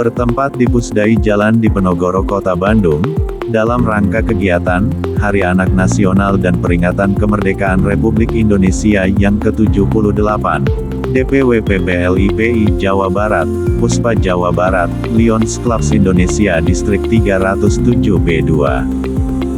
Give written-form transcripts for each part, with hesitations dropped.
bertempat di Pusdai Jalan Diponegoro Kota Bandung, dalam rangka kegiatan Hari Anak Nasional dan peringatan kemerdekaan Republik Indonesia yang ke-78. DPW PPLIPI Jawa Barat, Puspa Jawa Barat, Lions Clubs Indonesia Distrik 307B2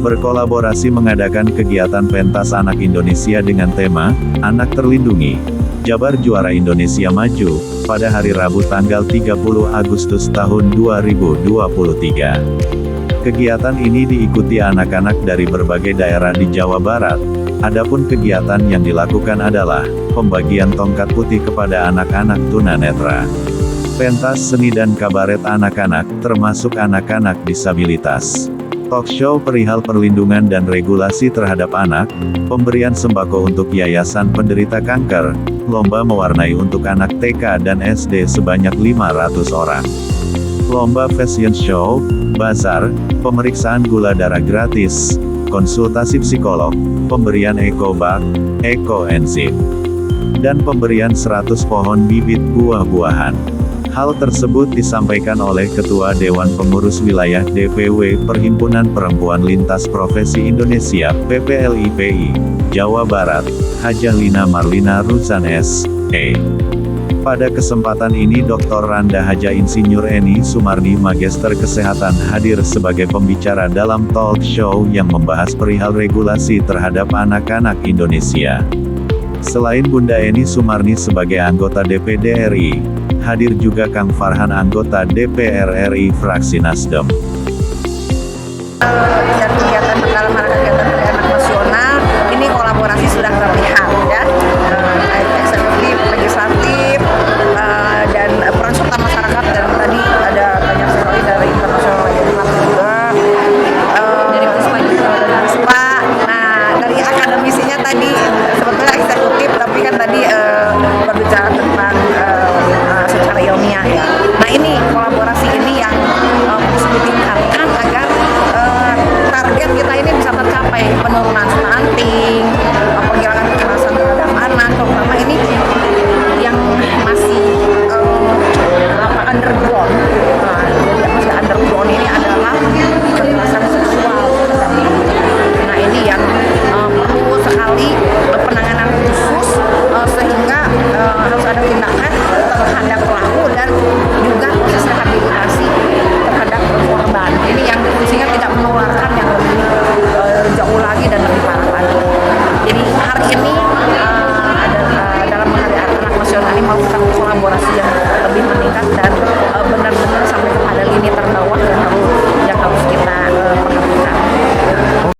berkolaborasi mengadakan kegiatan pentas anak Indonesia dengan tema Anak Terlindungi, Jabar Juara Indonesia Maju, pada hari Rabu tanggal 30 Agustus tahun 2023. Kegiatan ini diikuti anak-anak dari berbagai daerah di Jawa Barat. Adapun kegiatan yang dilakukan adalah pembagian tongkat putih kepada anak-anak tunanetra, pentas seni dan kabaret anak-anak, termasuk anak-anak disabilitas, talk show perihal perlindungan dan regulasi terhadap anak, pemberian sembako untuk yayasan penderita kanker, lomba mewarnai untuk anak TK dan SD sebanyak 500 orang, lomba fashion show, bazar, pemeriksaan gula darah gratis, konsultasi psikolog, pemberian ekobak, ekoenzim, dan pemberian 100 pohon bibit buah-buahan. Hal tersebut disampaikan oleh Ketua Dewan Pengurus Wilayah DPW Perhimpunan Perempuan Lintas Profesi Indonesia PPLIPI, Jawa Barat, Hajah Lina Marlina Ruzan S.E. Pada kesempatan ini Dr. Randa Haja Insinyur Eni Sumarni Magister Kesehatan hadir sebagai pembicara dalam talk show yang membahas perihal regulasi terhadap anak-anak Indonesia. Selain Bunda Eni Sumarni sebagai anggota DPD RI, hadir juga Kang Farhan anggota DPR RI fraksi Nasdem. Yang